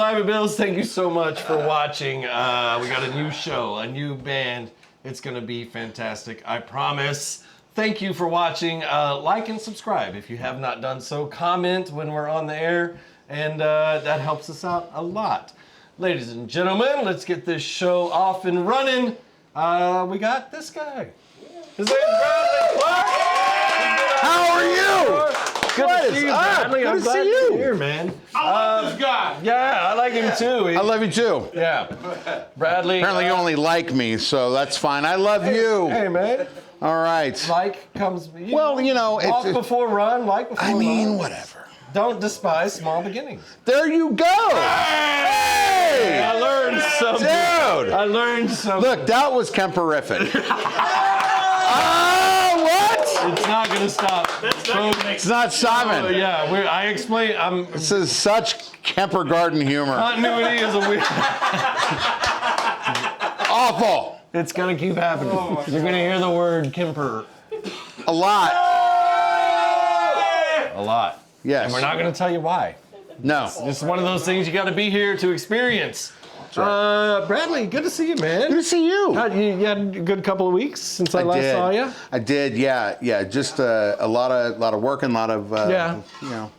Live at Bill's, thank you so much for watching. We got a new show, a new band. It's going to be fantastic, I promise. Thank you for watching. Like and subscribe if you have not done so. Comment when we're on the air, and that helps us out a lot. Ladies and gentlemen, let's get this show off and running. We got this guy. His name's Bradley Clark. How are you? Good to see you, Bradley. I'm glad you're here, man. I love this guy. Yeah, I like him too. I love you too. Yeah. Bradley. Apparently you only like me, so that's fine. I love you. Hey, man. All right. Like comes. Well, you know, walk before run, like before run. I mean, whatever. Don't despise small beginnings. There you go. Hey! I learned something. Dude! I learned something. Look, that was Kemperific. Oh, what? It's not gonna stop. It's not stopping. Yeah, I explained. This is such Kemper Garden humor. Continuity is a weird. Awful. It's gonna keep happening. You're gonna hear the word Kemper A lot. a lot. Yes. And we're not gonna tell you why. No. It's one of those things you gotta be here to experience. right. Bradley, good to see you, man. Good to see you. You had a good couple of weeks since I last saw you. I did, yeah. Just a lot of working, a lot of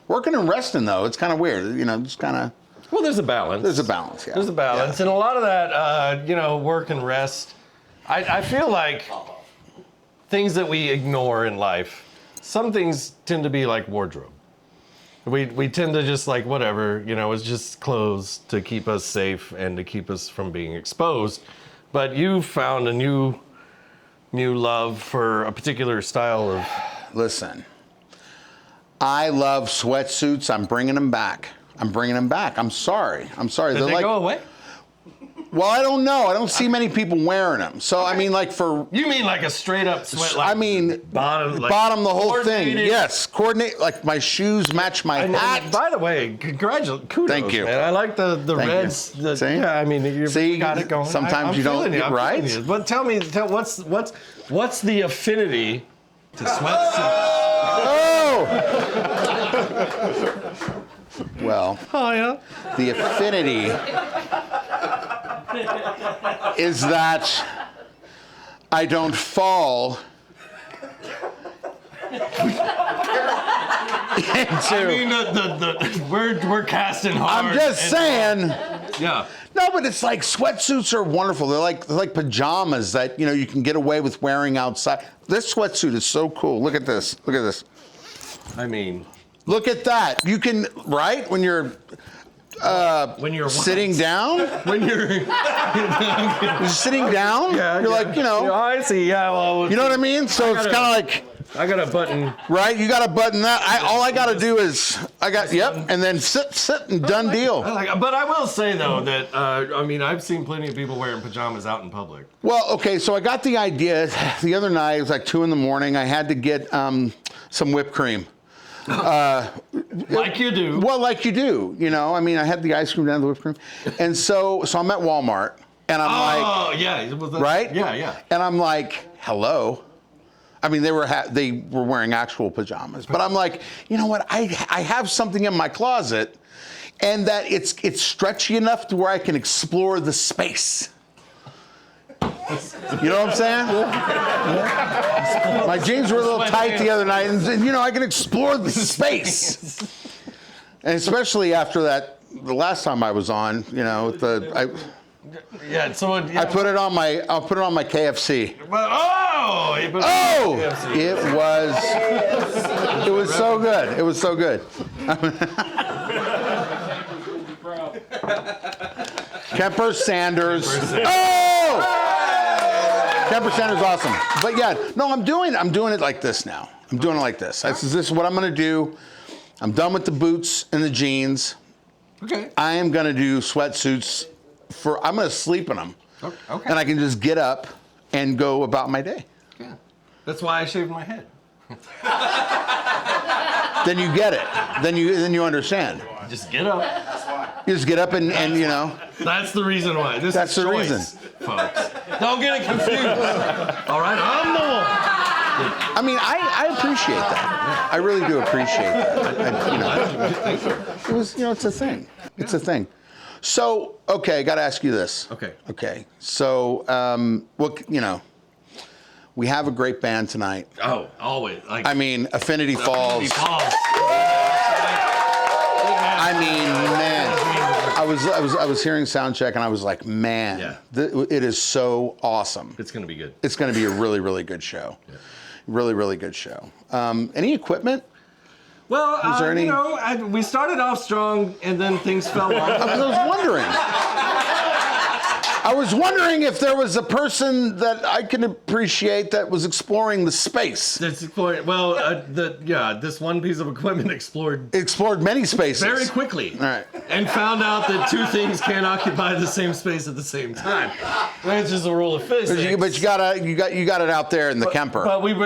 working and resting though. It's kind of weird, just kind of. Well, there's a balance. There's a balance, yeah. There's a balance, and a lot of that, work and rest. I feel like things that we ignore in life, some things tend to be like wardrobe. We tend to just like whatever, it's just clothes to keep us safe and to keep us from being exposed. But you found a new love for a particular style of. Listen, I love sweatsuits. I'm bringing them back. I'm sorry. Did they go away? Well, I don't know. I don't see many people wearing them. So I mean, like for. You mean like a straight up sweat? Like I mean, bottom the whole thing. Yes, coordinate. Like my shoes match my hat. By the way, congratulations, kudos. Thank you. Man. I like the reds. See? Yeah, I mean, you got it going. Sometimes I'm you don't feeling get right. You. But tell what's the affinity to sweatsuits? Oh. Well. Oh yeah. The affinity is that I don't fall into. I mean, we're casting hard. I'm just saying. Yeah. No, but it's like sweatsuits are wonderful. They're like pajamas that you can get away with wearing outside. This sweatsuit is so cool. Look at this. Look at this. I mean. Look at that. You can when you're sitting down. When you're sitting down. Yeah. You're like I see. Yeah. Well. You know what I mean? So it's kind of like. I got a button. Right, you got to button that. All I got to do is and then sit and done deal. But I will say though that I've seen plenty of people wearing pajamas out in public. Well, okay, so I got the idea the other night. It was like 2 a.m. I had to get some whipped cream. Like you do. Well, like you do. I had the ice cream down to the whipped cream, and so I'm at Walmart, and I'm like, oh yeah, right? Yeah. And I'm like, hello. I mean, they were wearing actual pajamas, but I'm like, you know what? I have something in my closet, and that it's stretchy enough to where I can explore the space. You know what I'm saying? My jeans were a little tight the other night, and I can explore the space. And especially after the last time I was on, Yeah. So I put it on my KFC. It was so good. It was so good. Kemper Sanders. Oh! Kemper Sanders, awesome. But yeah, no, I'm doing it like this now. I'm doing it like this. This is what I'm gonna do. I'm done with the boots and the jeans. Okay. I am gonna do sweatsuits. I'm gonna sleep in them. Okay. And I can just get up and go about my day. Yeah. That's why I shaved my head. Then you get it. Then you understand. Just get up. You just get up and That's the reason why. That's the reason, folks. Don't get it confused. All right, I'm the one. I mean, I appreciate that. I really do appreciate that. It was, it's a thing. It's a thing. So, okay, I got to ask you this. Okay. Okay. So, we have a great band tonight. Oh, always. Like, I mean, Affinity Falls. Affinity Falls. I mean, man, I was hearing sound check and I was like, man, Yeah. It is so awesome. It's going to be good. It's going to be a really, really good show. Yeah. Really, really good show. Any equipment? Well, Is there any- we started off strong and then things fell off. I was wondering. I was wondering if there was a person that I can appreciate that was exploring the space. This one piece of equipment explored Explored many spaces. very quickly. All right. And found out that two things can't occupy the same space at the same time. Which is a rule of physics. But you got it out there in the Kemper. But it's in the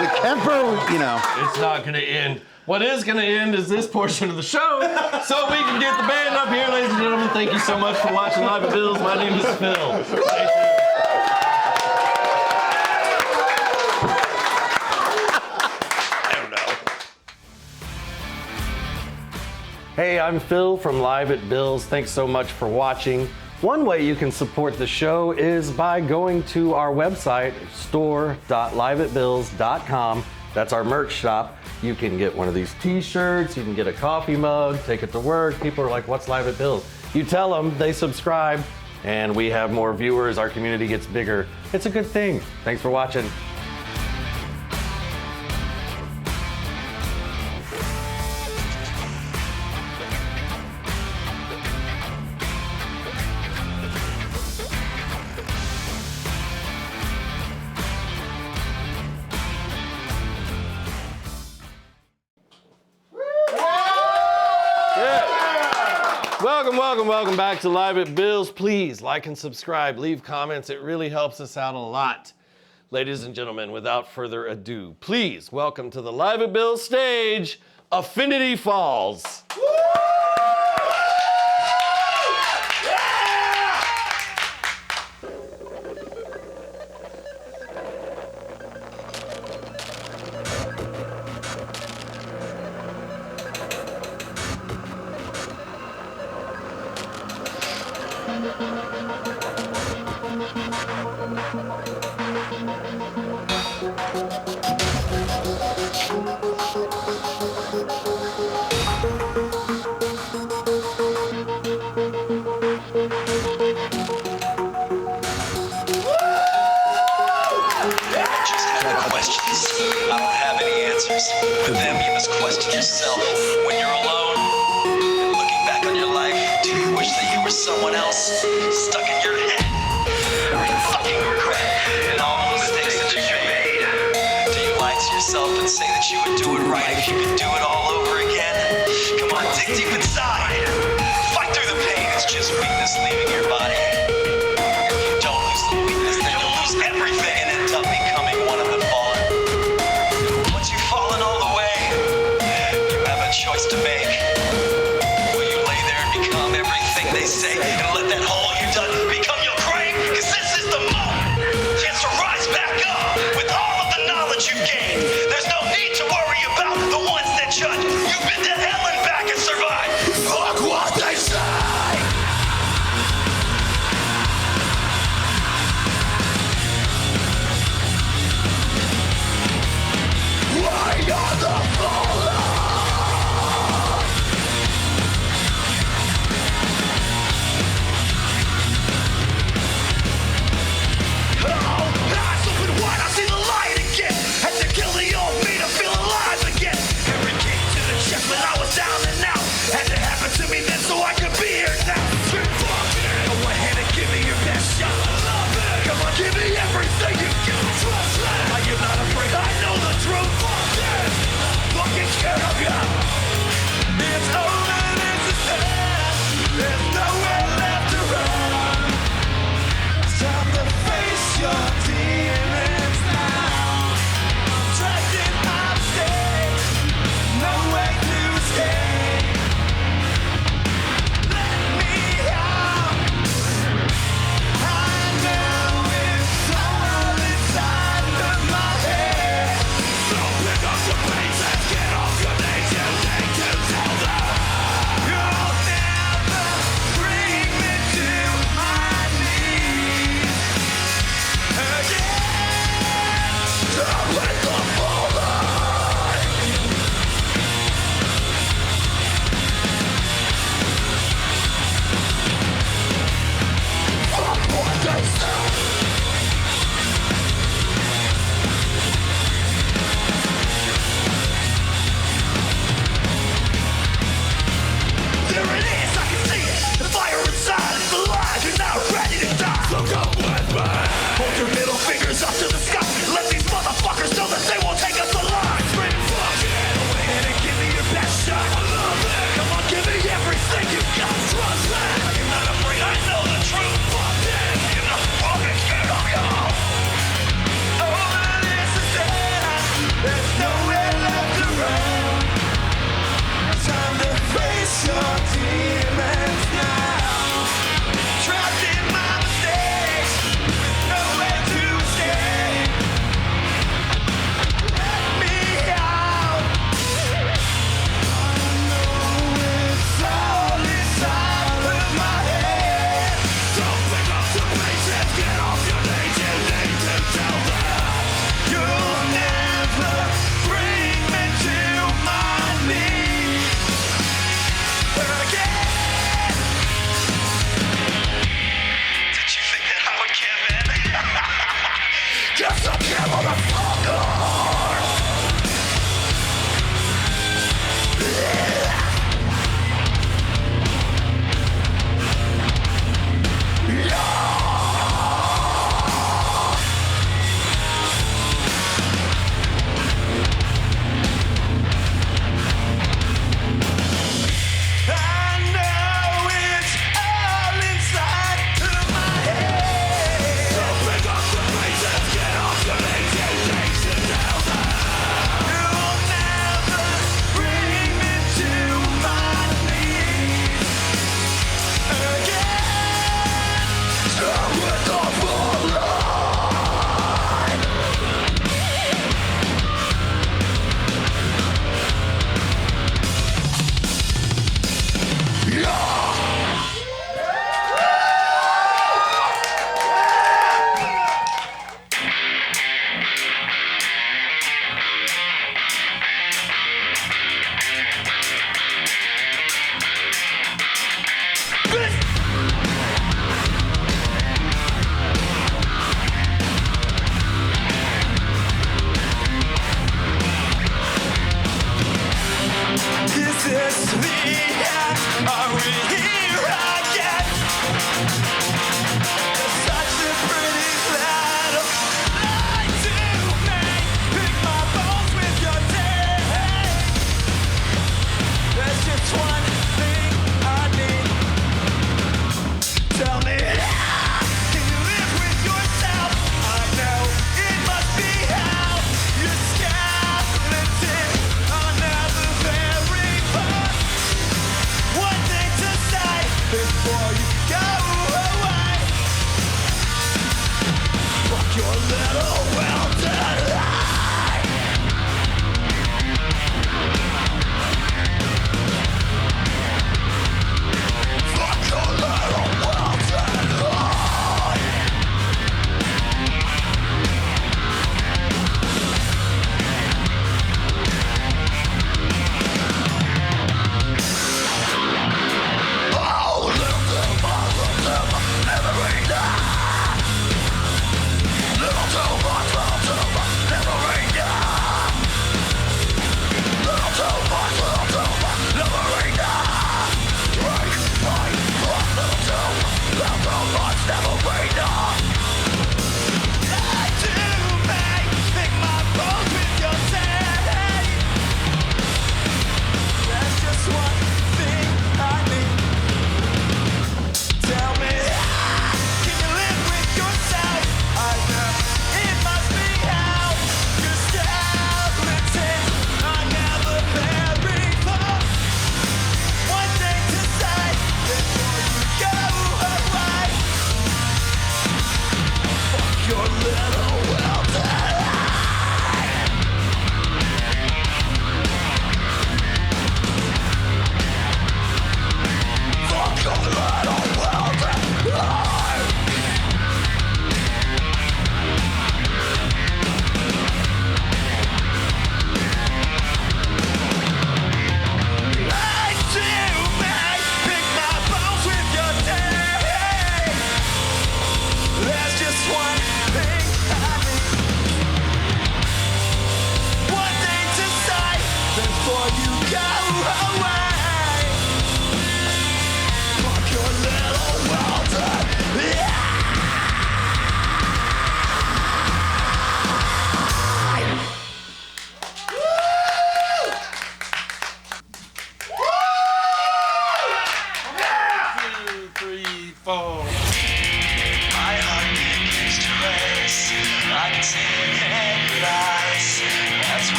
The Kemper, It's not going to end. What is going to end is this portion of the show, so we can get the band up here, ladies and gentlemen. Thank you so much for watching Live at Bill's. My name is Phil. I don't know. Hey, I'm Phil from Live at Bill's. Thanks so much for watching. One way you can support the show is by going to our website, store.liveatbills.com. That's our merch shop. You can get one of these t-shirts, you can get a coffee mug, take it to work. People are like, what's Live at Bill's? You tell them, they subscribe, and we have more viewers, our community gets bigger. It's a good thing. Thanks for watching. Welcome back to Live at Bill's. Please like and subscribe, leave comments. It really helps us out a lot. Ladies and gentlemen, without further ado, please welcome to the Live at Bill's stage, Affinity Falls. For them, you must question yourself when you're alone. And looking back on your life, do you wish that you were someone else? Stuck in your head? Or you fucking regret and all the mistakes that you made? Do you lie to yourself and say that you would do it right if you could do it all over again? Come on, dig deep inside. Fight through the pain. It's just weakness leaving your body. If you don't lose the weakness, then you'll lose everything and end up becoming one of the fallen. Choice to make. Will you lay there and become everything they say and let that hole you dug become your grave? Cause this is the moment. Chance to rise back up with all of the knowledge you've gained. There's no need to worry about the ones that chose There it is, I can see it. The fire inside is alive. You're now ready to die. So go with me. Hold your middle fingers up to the sky. Let these motherfuckers know that they won't take us alive. Scream, fuck it. Go ahead and give me your best shot. I love it. Come on, give me everything you got. Trust me. You're not afraid. I know the truth. Fuck it. You're not fucking scared of y'all. All that is dead. There's nowhere left to run. Time to face your demons now. Trapped in my mistakes, with nowhere to stay. Let me out. I know it's all inside of my head. So pick up the pace and get off your knees. You need to tell them you'll never bring me to my knees again. Did you think that I would give in? Just a damn motherfucker. I know it's all inside of my head. So pick up the pace and get off your legs. You need to tell them you'll never bring me to my knees again. Start with the full line. This is the act. Are we here again? It's such a pretty battle. Lie to me. Pick my bones with your tail. There's just one thing I need. Tell me how can you live with yourself? I know it must be hell. You're skeleton, another very part. One thing to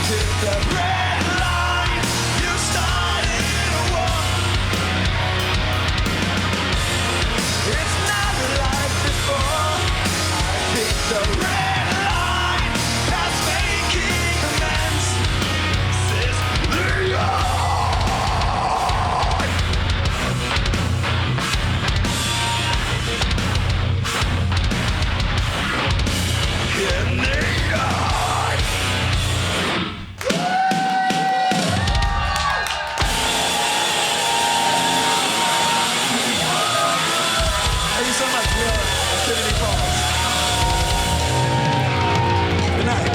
hit the red line. You started a war. It's not like before. I hit the red line. Past making amends. This is the end. In the eye. Thank you so much. We are Affinity Falls. Good night.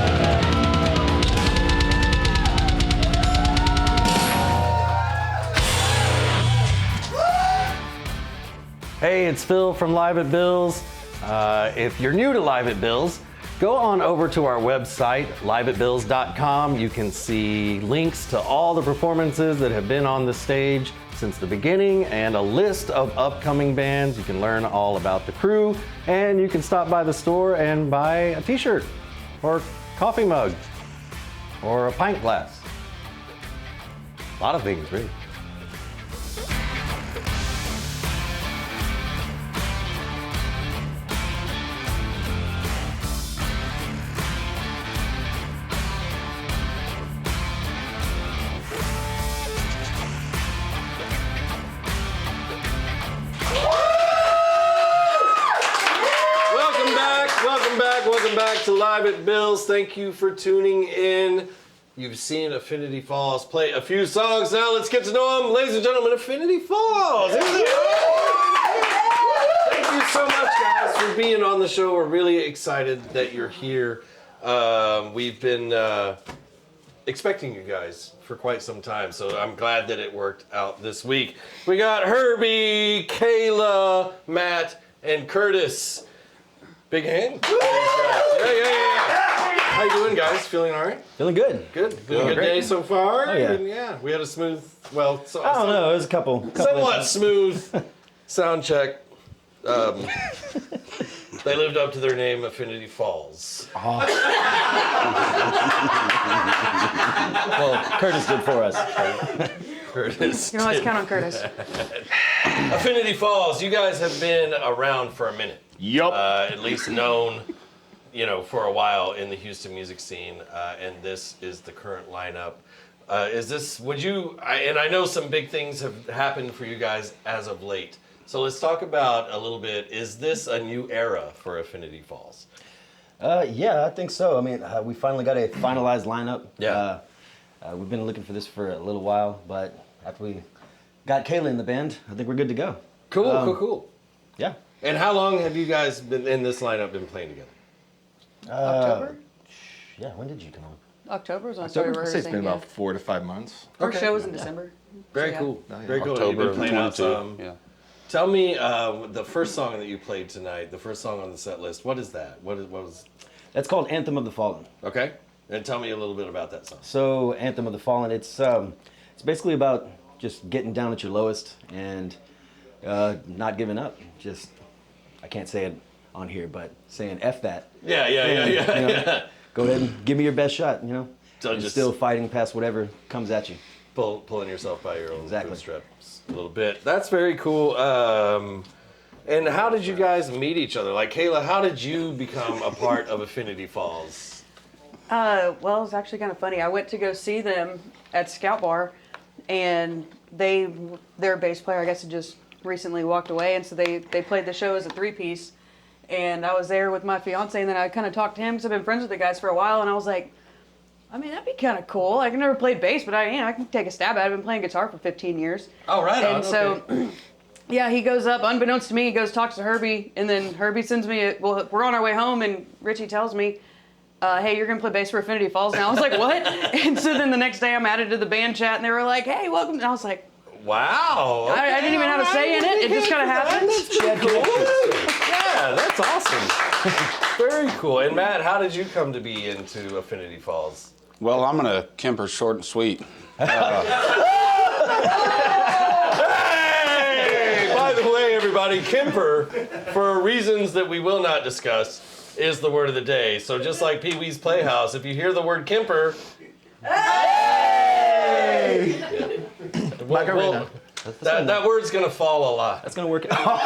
Hey, it's Phil from Live at Bill's. If you're new to Live at Bill's, go on over to our website, liveatbills.com. You can see links to all the performances that have been on the stage since the beginning and a list of upcoming bands. You can learn all about the crew, and you can stop by the store and buy a t-shirt or coffee mug or a pint glass. A lot of things, really. Welcome back to Live at Bill's. Thank you for tuning in. You've seen Affinity Falls play a few songs. Now let's get to know them. Ladies and gentlemen, Affinity Falls. Thank you so much, guys, for being on the show. We're really excited that you're here. We've been expecting you guys for quite some time, so I'm glad that it worked out this week. We got Herbie, Kayla, Matt, and Curtis. Big hand. Yeah. How you doing, guys? Feeling all right? Feeling good. Good. Been a good day so far. Oh, yeah. And yeah, we had a smooth, well, I don't know. It was a couple somewhat smooth sound check. They lived up to their name, Affinity Falls. Well, Curtis did for us. Curtis. You can always count on Curtis. Affinity Falls. You guys have been around for a minute. Yup. At least known, for a while in the Houston music scene, and this is the current lineup. And I know some big things have happened for you guys as of late. So let's talk about a little bit, is this a new era for Affinity Falls? Yeah, I think so. I mean, we finally got a finalized lineup. Yeah. We've been looking for this for a little while, but after we got Kayla in the band, I think we're good to go. Cool. Yeah. And how long have you guys been in this lineup, been playing together? October? Yeah, when did you come on? October was when I started I'd say it's rehearsing. been about 4 to 5 months. First Okay. show was in December. Very So, yeah. cool. Yeah. Very cool. October You've been playing out 22. some. Yeah. Tell me the first song that you played tonight, the first song on the set list. What is that? What was? That's called Anthem of the Fallen. Okay. And tell me a little bit about that song. So, Anthem of the Fallen, it's basically about just getting down at your lowest and not giving up. Just, I can't say it on here, but saying F that. Yeah. Go ahead and give me your best shot, So and just still fighting past whatever comes at you. pulling yourself by your own Exactly. bootstraps a little bit. That's very cool. And how did you guys meet each other? Like, Kayla, how did you become a part of Affinity Falls? Well, it was actually kind of funny. I went to go see them at Scout Bar, and their bass player, I guess, had just recently walked away, and so they played the show as a 3-piece. And I was there with my fiance, and then I kind of talked to him because I've been friends with the guys for a while, and I was like, I mean, that'd be kind of cool. I've never played bass, but I can take a stab at it. I've been playing guitar for 15 years. Oh, right on. And so, yeah, he goes up, unbeknownst to me, he goes, talks to Herbie, and then Herbie sends me, we're on our way home, and Richie tells me, hey, you're going to play bass for Affinity Falls now. I was like, what? And so then the next day I'm added to the band chat, and they were like, hey, welcome. And I was like, Wow. I didn't even have a say in it. It just kind of happened. Yeah, that's awesome. Very cool. And Matt, how did you come to be into Affinity Falls? Well, I'm gonna Kemper short and sweet. Hey! By the way, everybody, Kemper, for reasons that we will not discuss, is the word of the day. So just like Pee Wee's Playhouse, if you hear the word Kemper, Macarena. That word's gonna fall a lot. That's gonna work out.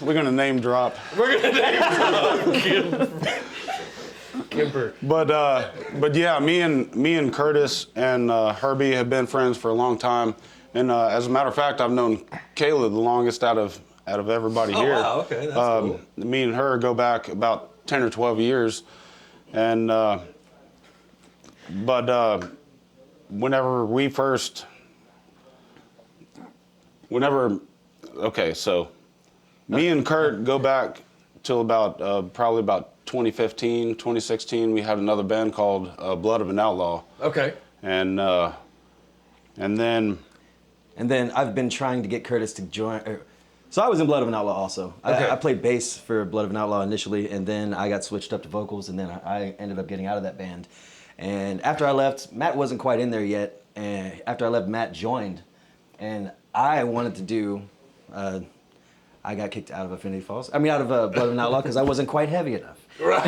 We're gonna name drop. We're gonna name Kimper. But yeah, me and Curtis and Herbie have been friends for a long time, and as a matter of fact, I've known Kayla the longest out of everybody here. Oh wow, okay, that's cool. Me and her go back about 10 or 12 years, and so me and Kurt go back till about probably about 2015, 2016. We had another band called Blood of an Outlaw, Okay. and then And then I've been trying to get Curtis to join. So I was in Blood of an Outlaw also. Okay. I played bass for Blood of an Outlaw initially, and then I got switched up to vocals, and then I ended up getting out of that band. And after I left, Matt wasn't quite in there yet. And after I left, Matt joined, and I wanted to do. I got kicked out of Affinity Falls. I mean, out of Blood of an Outlaw because I wasn't quite heavy enough. Right.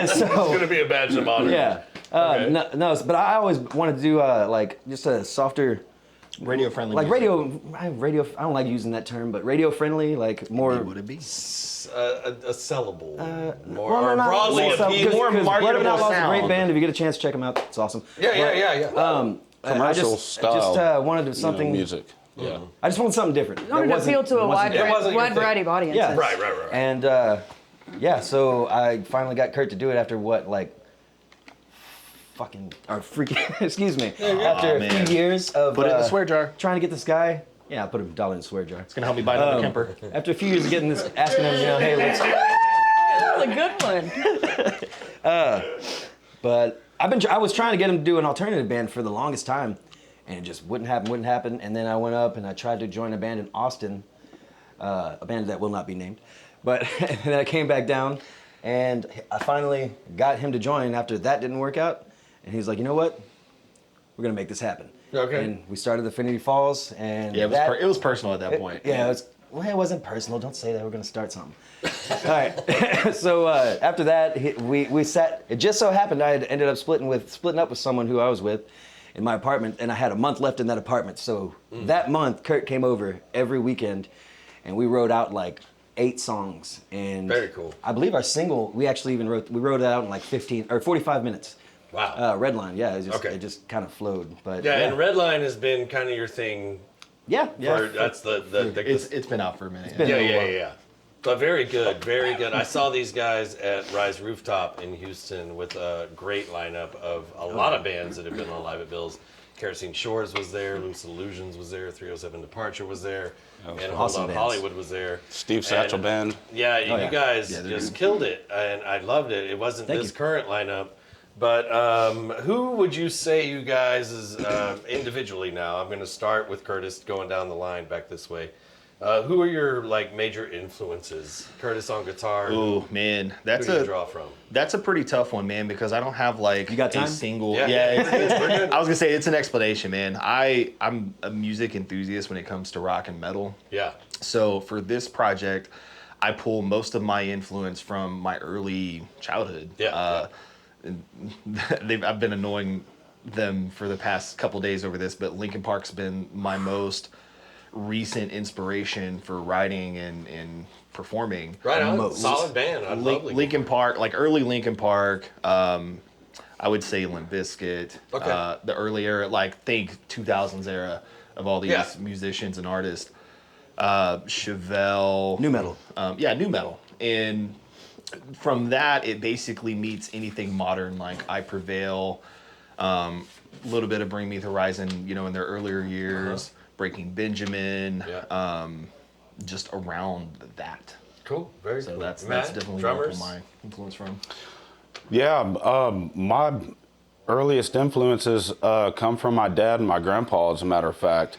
So, It's gonna be a badge of honor. yeah. Okay. No, but I always wanted to do like just a softer. Radio friendly. Like radio. I don't like using that term, but radio friendly, like more. Would it be? A sellable. More Well, or no, broadly no, appealing. more because Blood of an marketable Outlaw is a great sound. band. If you get a chance, check them out. It's awesome. Yeah. commercial style, I just wanted something. music. Yeah. I just wanted something different. You wanted to appeal to a wide, It wasn't your wide thing. variety of audiences. Yeah. Right. And yeah, so I finally got Kurt to do it after what, like, fucking or freaking excuse me. After a man. few years of Put it in the swear jar. trying to get this guy. Yeah, I put $1 in the swear jar. It's gonna help me buy another Kemper. After a few years of getting this, asking him, hey, let's. That's a good one. But I was trying to get him to do an alternative band for the longest time, and it just wouldn't happen. And then I went up and I tried to join a band in Austin, a band that will not be named. But and then I came back down, and I finally got him to join after that didn't work out. And he was like, you know what? We're gonna make this happen. Okay. And we started Affinity Falls, and Yeah, it was personal at that point. it wasn't personal. Don't say that. We're gonna start something. All right. So after that, we sat. It just so happened I had ended up splitting up with someone who I was with in my apartment, and I had a month left in that apartment. So that month, Kurt came over every weekend, and we wrote out like 8 songs. And Very cool. I believe our single we actually even wrote it out in like 15 or 45 minutes. Wow. Redline, yeah, Okay. it just kind of flowed. But Yeah, and Redline has been kind of your thing. yeah. That's the It's been out for a minute. been- yeah. But very good, very good. I saw these guys at Rise Rooftop in Houston with a great lineup of a lot of bands that have been on Live at Bill's. Kerosene Shores was there, Lucid Illusions was there, 307 Departure was there, and Hold awesome On bands. Hollywood was there. Steve Satchel And, Band. Yeah, you yeah. guys they're just killed it, and I loved it. It wasn't Thank this you. current lineup, but who would you say you guys is individually now? I'm going to start with Curtis, going down the line back this way. Who are your like major influences? Curtis on guitar. Ooh, man, Who do you draw from? that's a pretty tough one, man, because I don't have like You got time? a single. Yeah. We're good. I was gonna say it's an explanation, man. I'm a music enthusiast when it comes to rock and metal. Yeah. So for this project, I pull most of my influence from my early childhood. Yeah, I've been annoying them for the past couple days over this, but Linkin Park's been my most recent inspiration for writing and performing. Right on. Most. Solid band. I love Linkin Park, like early Linkin Park. I would say Limp Bizkit. Okay. The early era, like think 2000s era of all these Yeah. musicians and artists. Chevelle. New metal. Yeah, new metal. And from that, it basically meets anything modern, like I Prevail, a little bit of Bring Me the Horizon, in their earlier years, Breaking Benjamin, Yeah. just around that. Cool. Very So cool. that's Matt, definitely where I drummers. pull my influence from. Yeah, my earliest influences come from my dad and my grandpa, as a matter of fact.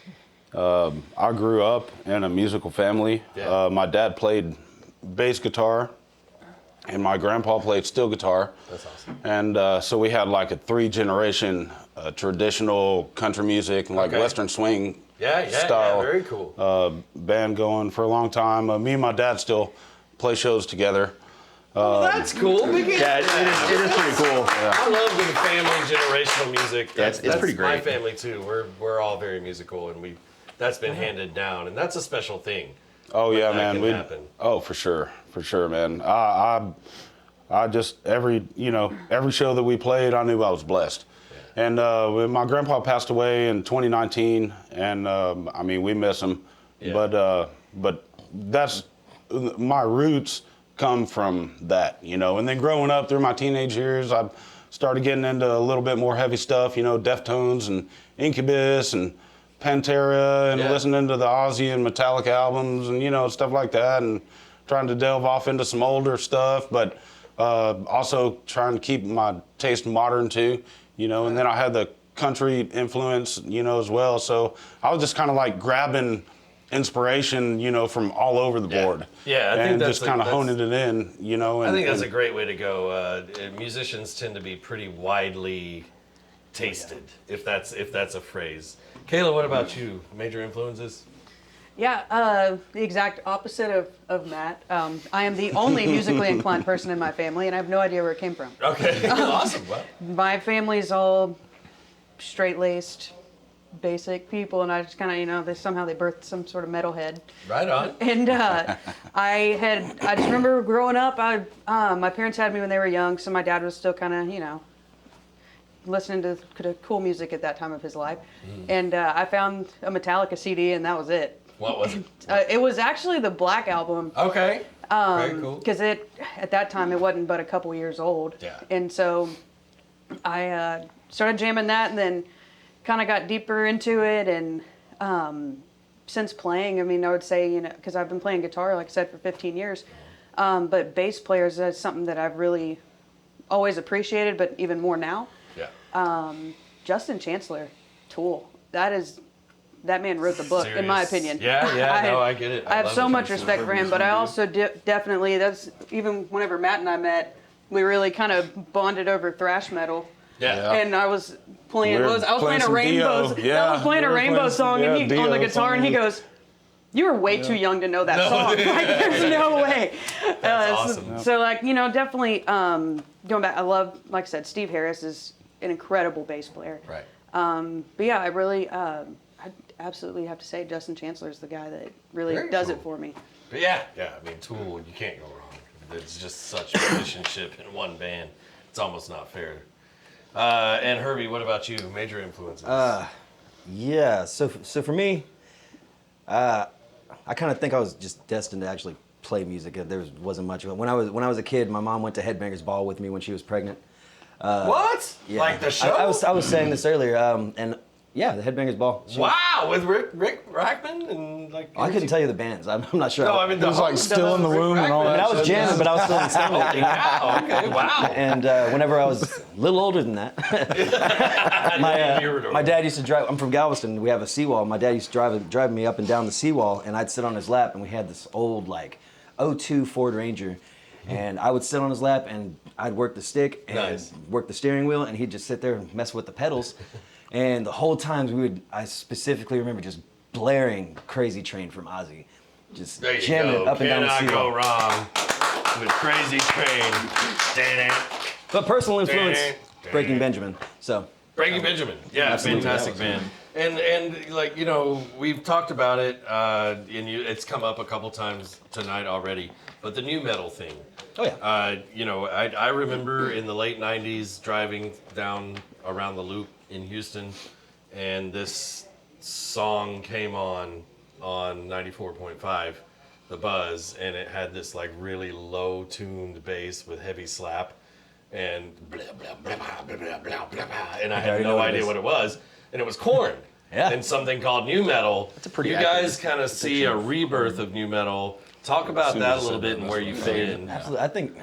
I grew up in a musical family. Yeah. My dad played bass guitar, and my grandpa played steel guitar. That's awesome. And so we had like a 3-generation traditional country music, like Okay. Western swing Yeah. style Very cool. band going for a long time. Me and my dad still play shows together. Oh, that's cool. Yeah, it is pretty cool. I love the family generational music. Yeah, it's pretty My great. family too. We're all very musical, and that's been handed down, and that's a special thing. Oh yeah, that man. can happen. Oh, for sure, man. I just every show that we played, I knew I was blessed. Yeah. And when my grandpa passed away in 2019, and I mean we miss him, but that's my roots come from that, And then growing up through my teenage years, I started getting into a little bit more heavy stuff, Deftones and Incubus and Pantera, and listening to the Ozzy and Metallica albums and stuff like that, and trying to delve off into some older stuff, but also trying to keep my taste modern too, And then I had the country influence, as well. So I was just kind of like grabbing inspiration, from all over the board. Yeah, I think and that's just kind of honing it in, And, I think that's a great way to go. Musicians tend to be pretty widely tasted, if that's a phrase. Kayla, what about you? Major influences? Yeah, the exact opposite of Matt. I am the only musically inclined person in my family, and I have no idea where it came from. Okay, awesome. Well, My family's all straight-laced, basic people, and I just kind of, they birthed some sort of metalhead. right on. And I just remember growing up, my parents had me when they were young, so my dad was still kind of, listening to cool music at that time of his life. And I found a Metallica CD, and that was it. What was it? It was actually the Black Album. Okay. Very cool. Because at that time, it wasn't but a couple years old. Yeah. And so I started jamming that, and then kind of got deeper into it. And since playing, I would say, because I've been playing guitar, like I said, for 15 years. But bass players, that's something that I've really always appreciated, but even more now. Yeah. Justin Chancellor, Tool. That man wrote the book, in my opinion. Yeah, I get it. I have love so the much Chancellor. respect for him, but I also definitely, that's even whenever Matt and I met, we really kind of bonded over thrash metal. Yeah. And I was playing, We were I was playing playing a some rainbow. Dio. Yeah, I was playing we a were rainbow playing song, some- and he yeah, on the Dio guitar, and he song. goes, "You were way too young to know that song. Like, there's no way." That's awesome. So definitely going back. I love, like I said, Steve Harris is an incredible bass player. Right. But yeah, I really, I absolutely have to say Justin Chancellor is the guy that really Very does cool. it for me. But yeah, Tool, you can't go wrong. It's just such musicianship in one band. It's almost not fair. And Herbie, what about you? Major influences? Yeah, so for me, I kind of think I was just destined to actually play music. There wasn't much of it. When I was a kid, my mom went to Headbangers Ball with me when she was pregnant. What? Yeah. Like the show? I was saying this earlier, and yeah, the Headbangers Ball. Wow, with Rick Rackman and like. I couldn't tell you the bands. I'm not sure. No, I mean It was like Still in the Womb and all that. I was shit. jamming, but I was still in stomach. Wow. Okay. Wow. And whenever I was a little older than that, my dad used to drive. I'm from Galveston. We have a seawall. My dad used to drive me up and down the seawall, and I'd sit on his lap, and we had this old '02 Ford Ranger, and I would sit on his lap, and I'd work the stick and work the steering wheel, and he'd just sit there and mess with the pedals, and the whole time I specifically remember just blaring "Crazy Train" from Ozzy, just There you jamming go. it up and down the Cannot seawall. go wrong with Crazy Train. But personal influence, Breaking Benjamin. So. Breaking Benjamin, yeah, Absolutely. fantastic band. And we've talked about it, and it's come up a couple times tonight already. But the new metal thing. Oh yeah. I remember in the late '90s driving down around the loop in Houston, and this song came on 94.5, The Buzz, and it had this really low-tuned bass with heavy slap. And blah, blah, blah, blah, blah, blah, blah, blah, and I had no idea what it was, and it was Korn, Yeah. and something called new metal. That's a pretty You accurate guys kind of see a rebirth of new metal. Talk about that a little bit and where you fit in. Absolutely. I think,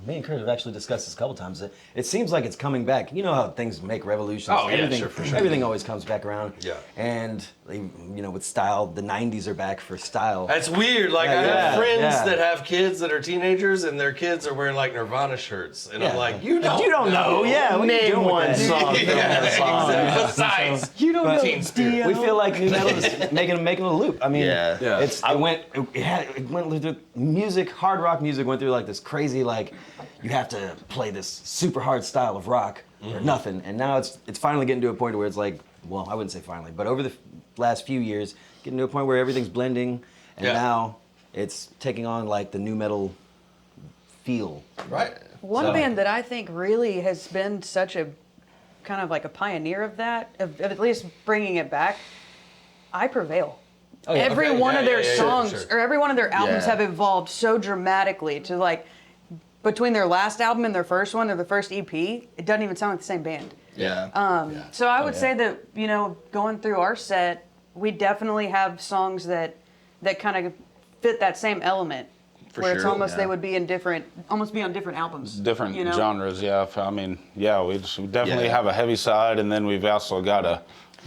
me and Kurt have actually discussed this a couple times. It seems like it's coming back. You know how things make revolutions. Oh, yeah, everything, sure, for sure. Everything always comes back around. Yeah. And with style. The '90s are back for style. That's weird. Like, I have friends that have kids that are teenagers, and their kids are wearing like Nirvana shirts, and I'm like, you don't know. Yeah, what are you Name doing with one that? song. Exactly. Besides, You don't know. Teen Spirit. We feel like new metal is making a loop. I mean, Yeah. Yeah. it went through music, hard rock music went through like this crazy like you have to play this super hard style of rock or nothing. And now it's finally getting to a point where it's like, well, I wouldn't say finally, but over the last few years, getting to a point where everything's blending, and now it's taking on like the new metal feel. Right. One band that I think really has been such a kind of like a pioneer of that, of at least bringing it back, I Prevail. Every Okay, one yeah, of their yeah, yeah, songs sure. or every one of their albums Yeah. have evolved so dramatically to like between their last album and their first one or the first EP, it doesn't even sound like the same band. Yeah. So I would say that, going through our set, we definitely have songs that kind of fit that same element. For where it's sure, almost yeah. they would be almost be on different albums. Different you know? genres, yeah. I mean, yeah, we definitely Yeah. have a heavy side, and then we've also got a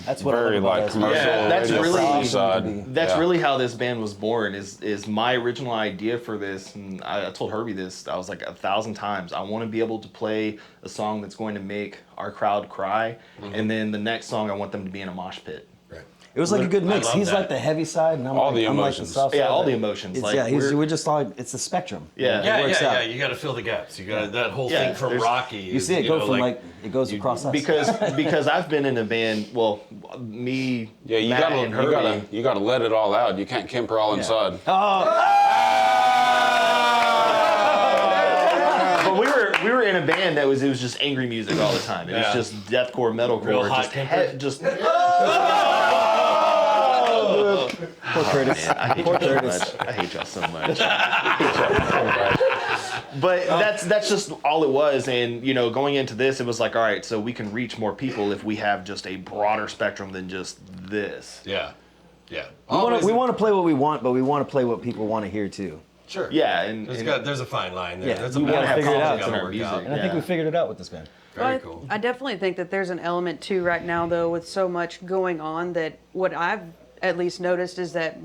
That's what I love very about like us. commercial Yeah, that's radio really- friendly side. That's Yeah. really how this band was born. Is my original idea for this, and I told Herbie this. I was like 1,000 times. I want to be able to play a song that's going to make our crowd cry, and then the next song I want them to be in a mosh pit. It was like a good mix. love He's that. like the heavy side, and I'm All like, the I'm like emotions. the soft Yeah, side. all the emotions. It's, Like, yeah, we're- we're just like it's the spectrum. Yeah. Yeah, it works yeah, out. yeah. You got to fill the gaps. You got that whole Yeah, thing from there's- Rocky. You see it go from like it goes across us. because I've been in a band. Well, me, Yeah, you Matt, gotta and Herbie. you gotta let it all out. You can't Kemper all inside. But we were in a band that was just angry music all the time. It Yeah. was just deathcore, metalcore, Real hot just temper. just. Poor Curtis. Man, I hate y'all so much. I hate y'all so much. But that's just all it was, and going into this, it was like, all right, so we can reach more people if we have just a broader spectrum than just this. Yeah. Yeah. We want to play what we want, but we want to play what people want to hear too. Sure. Yeah, and There's a fine line there. Yeah, There's a we gotta balance figure it you out. gotta in our work music. out. And I think Yeah. we figured it out with this band. Very But cool. I definitely think that there's an element too right now though with so much going on that what I've at least noticed is that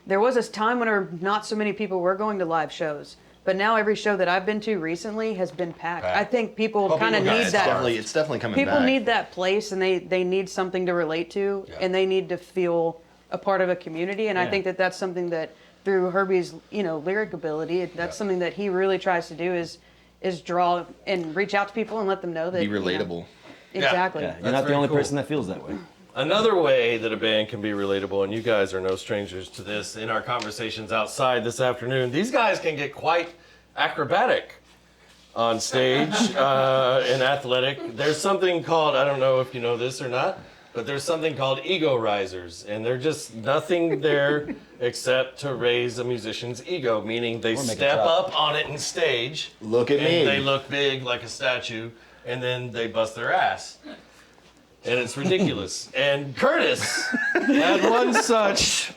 there was this time when not so many people were going to live shows. But now every show that I've been to recently has been packed. I think people Well, kind of people got need it. that. it's definitely coming People back. need that place and they need something to relate to Yeah. and they need to feel a part of a community. And I think that that's something that through Herbie's, lyric ability, that's something that he really tries to do is draw and reach out to people and let them know that Be relatable. Exactly. Yeah, you're That's not the very only cool. person that feels that way. Another way that a band can be relatable, and you guys are no strangers to this in our conversations outside this afternoon, these guys can get quite acrobatic on stage and athletic. There's something called, I don't know if you know this or not, but there's something called ego risers, and they're just nothing there except to raise a musician's ego, meaning they make a step drop. up on it in stage. Look at and me. They look big like a statue, and then they bust their ass. And it's ridiculous. And Curtis had one such.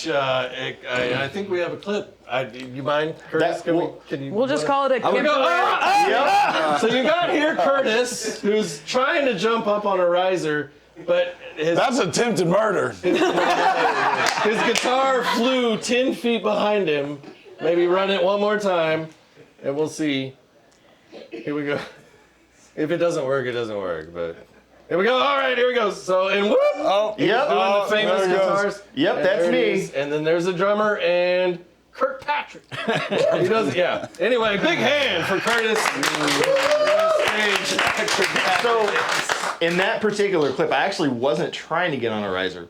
I think we have a clip. You mind, Curtis? We'll just call it a We go, Kemper. So you got here Curtis, who's trying to jump up on a riser, but That's attempted murder. his guitar flew 10 feet behind him. Maybe run it one more time, and we'll see. Here we go. If it doesn't work, it doesn't work. But here we go. All right, here we go. So and whoop. Oh, He's Yep. doing Oh, the famous there it goes. guitars. Yep, And that's there it me. is. And then there's a drummer and Kirkpatrick. He does, yeah. Anyway, big hand for Curtis. Stage acrobatic. So, in that particular clip, I actually wasn't trying to get on a riser.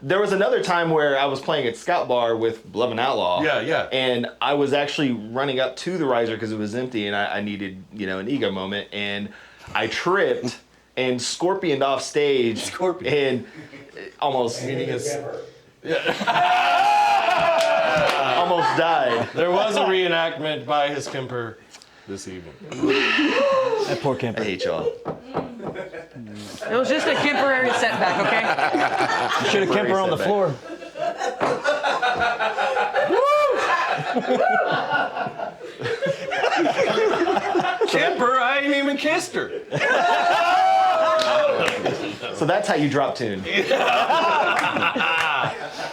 There was another time where I was playing at Scout Bar with Love and Outlaw. Yeah, yeah. And I was actually running up to the riser because it was empty, and I needed, an ego moment, and I tripped and scorpioned off stage. Scorpion. And almost almost died. There was a reenactment by his Kemper this evening. That poor I Kemper. hate y'all. It was just a temporary setback, okay? You should have Kemper on the floor. Kemper, I ain't even kissed her. So that's how you drop tune.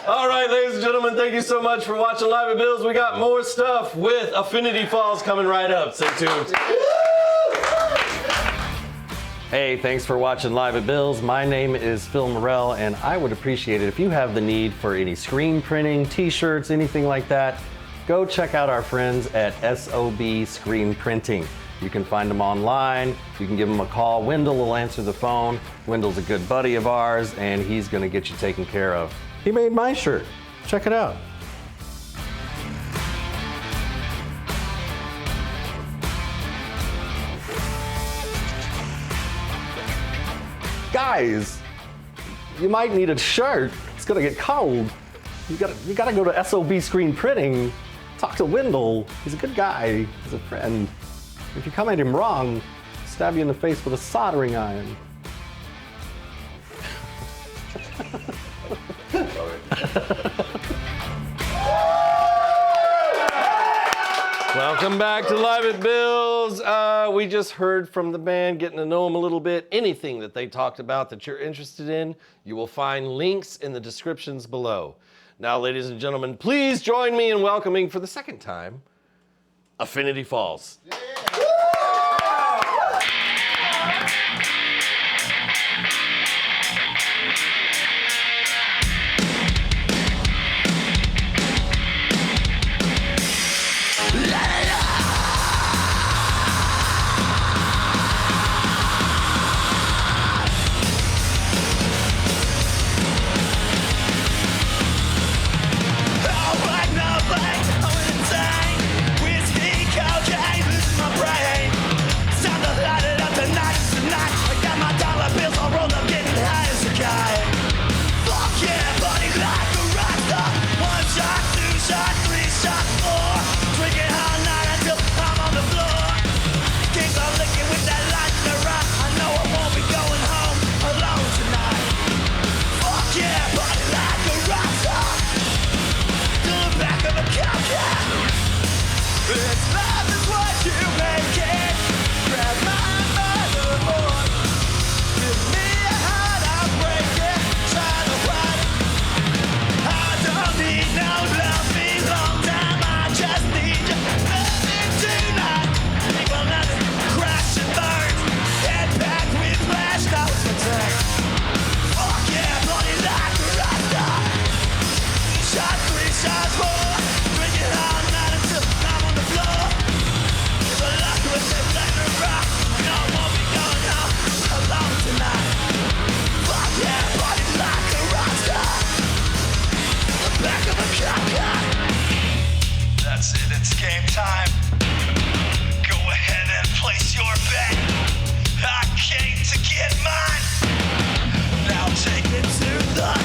All right, ladies and gentlemen, thank you so much for watching Live at Bill's. We got more stuff with Affinity Falls coming right up. Stay tuned. Hey, thanks for watching Live at Bill's. My name is Phil Morell, and I would appreciate it if you have the need for any screen printing, t-shirts, anything like that, go check out our friends at SOB Screen Printing. You can find them online. You can give them a call. Wendell will answer the phone. Wendell's a good buddy of ours, and he's gonna get you taken care of. He made my shirt. Check it out. Guys, you might need a shirt. It's gonna get cold. You gotta go to SOB Screen Printing. Talk to Wendell. He's a good guy. He's a friend. If you come at him wrong, stab you in the face with a soldering iron. Welcome back to Live at Bill's. We just heard from the band, getting to know them a little bit. Anything that they talked about that you're interested in, you will find links in the descriptions below. Now, ladies and gentlemen, please join me in welcoming for the second time, Affinity Falls. That's it, it's game time. Go ahead and place your bet. I came to get mine. Now take it to the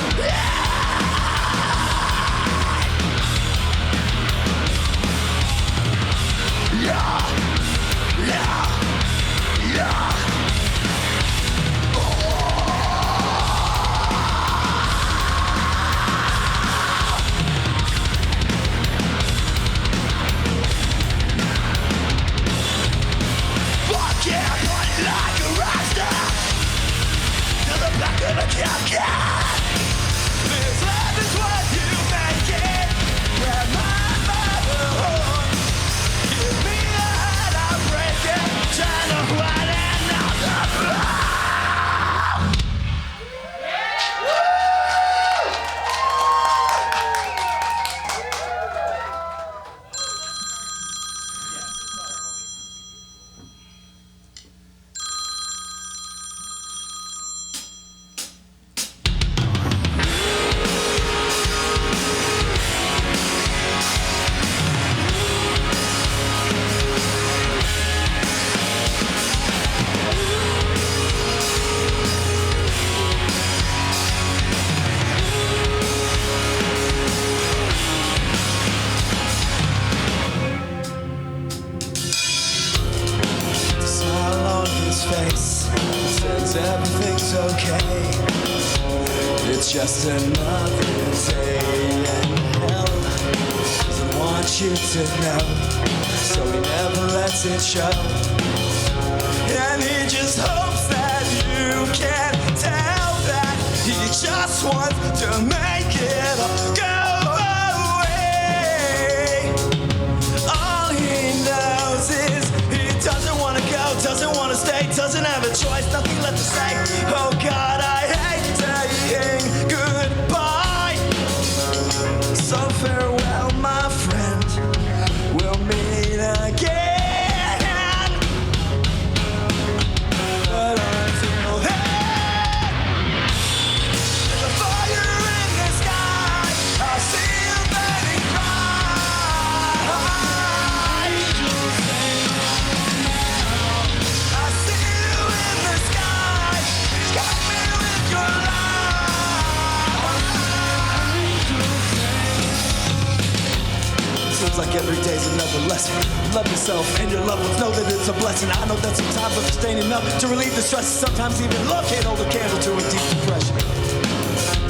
everything's okay. It's just another day, and hell doesn't want you to know, so he never lets it show. And he just hopes that you can tell just wants to make it all go away. All he knows is he doesn't want to go, doesn't want to stay, doesn't have a choice, nothing left to say. Oh God, I hate saying goodbye. So farewell, my friend, we'll meet again. But until then, there's a fire in the sky, I see you burning bright. I see you in the sky, please guide me with your light. Seems like every day's another lesson. Love yourself and your loved ones, know that it's a blessing. I know that sometimes life ain't enough to relieve the stress. Sometimes even love can't hold a candle to a deep depression.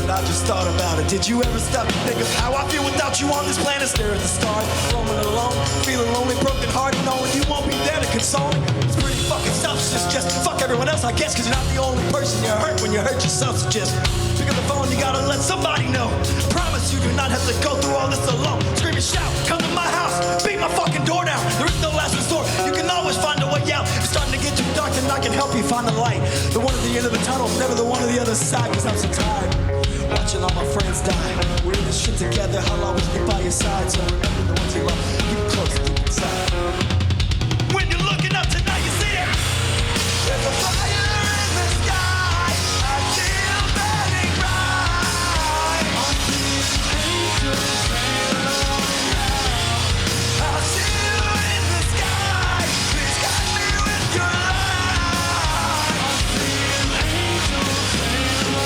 But I just thought about it. Did you ever stop and think of how I feel without you on this planet? Stare at the stars, roaming alone, feeling lonely, broken hearted, knowing you won't be there to console me. It's pretty fucking selfish, just fuck everyone else, I guess, cause you're not the only person you hurt when you hurt yourself. So just pick up the phone, you gotta let somebody know. Promise you do not have to go through all this alone. Scream and shout, come to my house, beat my fucking door down. There is no last resort, you can always find a way out. If it's starting to get too dark, then I can help you find the light. The one at the end of the tunnel, never the one on the other side, cause I'm so tired watching all my friends die. We're in this shit together, I'll always be by your side. So remember the ones you love, keep it close, keep it inside. When you're looking up tonight, you see it. There's a fire in the sky, I see you burning bright. I see angels sailing now. I see you in the sky, please guide me with your light. I see angels sailing.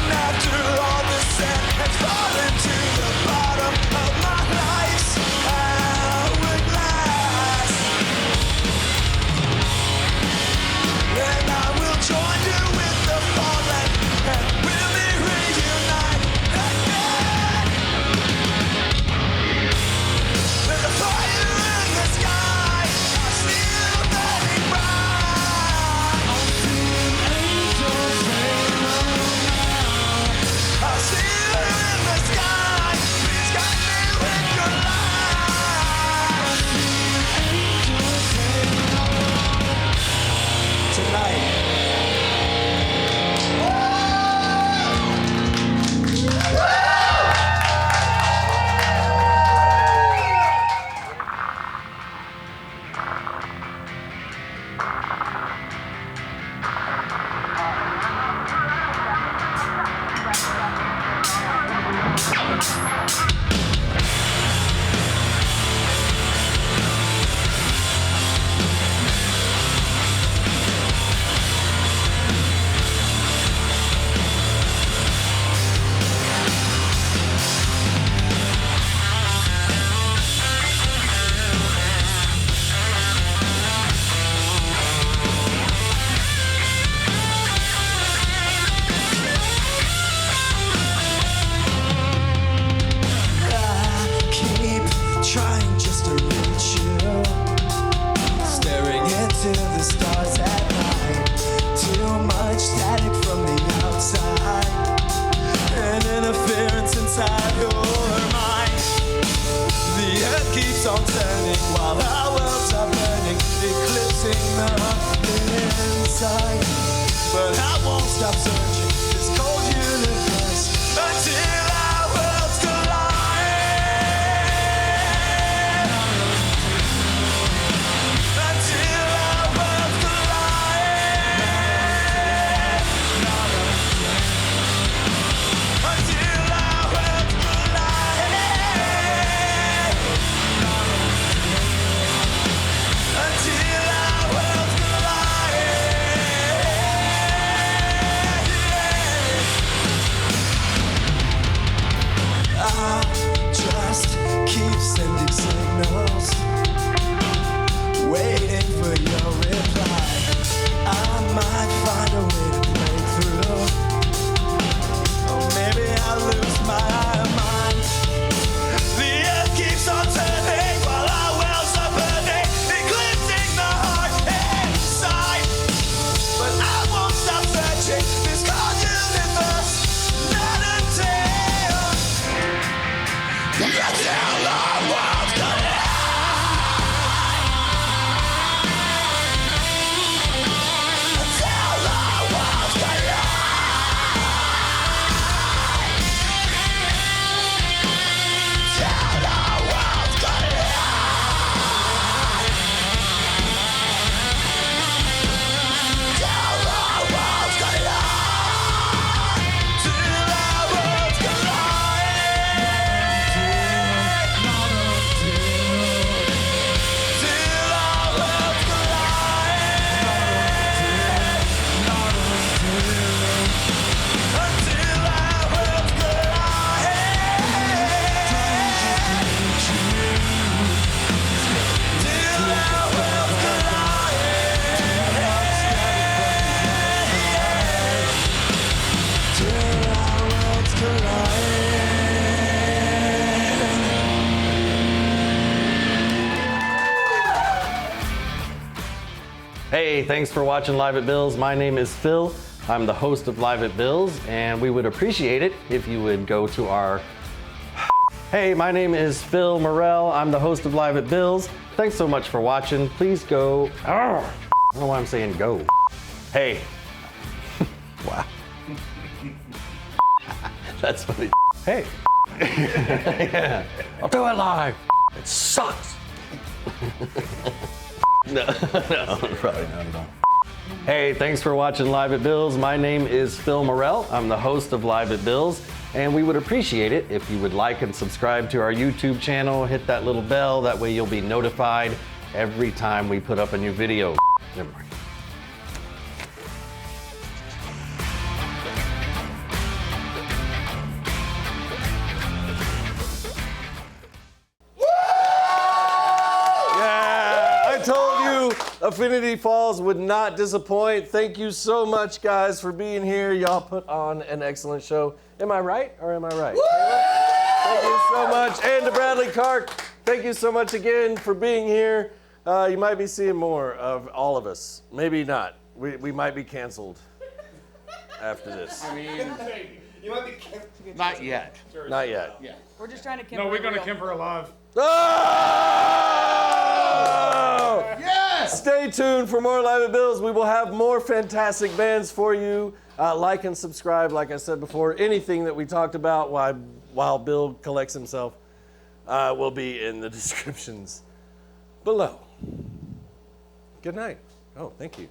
After all the sand has fallen to the bottom of my life's hourglass, then I will join you with the fallen, and we'll be reunited again. There's a fire in the sky, I see you burning bright. I see angels sailing. I see you in the sky, please guide me with your light. I see angels sailing tonight. Trying just to reach you, staring into the stars at night. Too much static from the outside, and interference inside your mind. The earth keeps on turning while our worlds are burning, eclipsing the inside. But I won't stop searching this cold universe until our worlds collide. Hey, thanks for watching Live at Bill's. My name is Phil. I'm the host of Live at Bill's, and we would appreciate it if you would go to our... Hey, my name is Phil Morrell. I'm the host of Live at Bill's. Thanks so much for watching. Please go... I don't know why I'm saying go. Hey. Wow. That's funny. Hey. Yeah. I'll do it live. It sucks. No, probably not at all. Hey, thanks for watching Live at Bill's. My name is Phil Morrell. I'm the host of Live at Bill's, and we would appreciate it if you would like and subscribe to our YouTube channel. Hit that little bell. That way you'll be notified every time we put up a new video. Never mind. Affinity Falls would not disappoint. Thank you so much, guys, for being here. Y'all put on an excellent show. Am I right or am I right? Thank you so much. And to Bradley Clark, thank you so much again for being here. You might be seeing more of all of us. Maybe not. We might be canceled after this. I mean, You might be canceled. not yet. Not yet. Yeah. We're just trying to Kimper. No, we're gonna real. Kimper alive. Oh! Yes! Stay tuned for more Live at Bill's. We will have more fantastic bands for you. Like and subscribe, like I said before. Anything that we talked about while Bill collects himself will be in the descriptions below. Good night. Oh, thank you.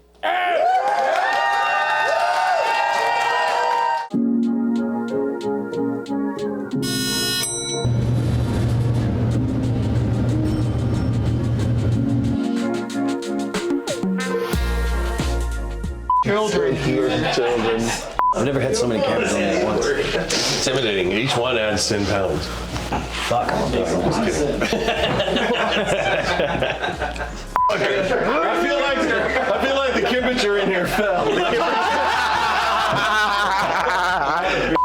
Children here, children. I've never had so many cameras on me at once. Intimidating. Each one adds 10 pounds. Fuck, I'm big. I feel like the temperature in here fell.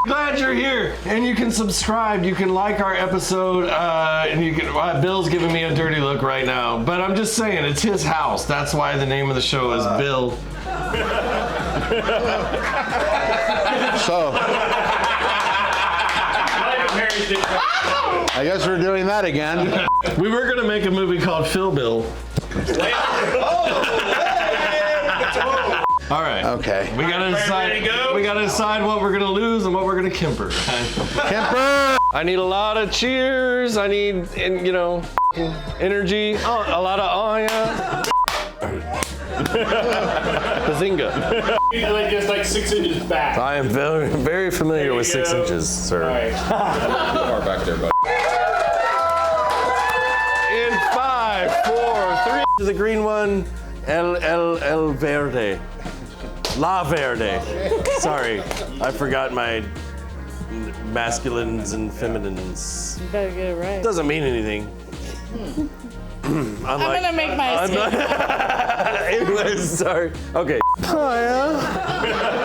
Glad you're here, and you can subscribe. You can like our episode, and you can. Bill's giving me a dirty look right now, but I'm just saying it's his house. That's why the name of the show is Bill. So, I guess we're doing that again. We were gonna make a movie called Phil Bill. All right. Okay. We gotta decide. We gotta decide what we're gonna lose and what we're gonna Kimper. Kemper! I need a lot of cheers. I need, energy. Oh, a lot of yeah. Bazinga. Like just like 6 inches back. I am very, very familiar with 6 inches, sir. Right. Far back there, buddy. In 5, 4, 3. The green one, El Verde. La Verde. Sorry, I forgot my masculines and feminines. You better get it right. Doesn't mean anything. I'm gonna make my escape. Anyways, sorry. Okay. Hiya.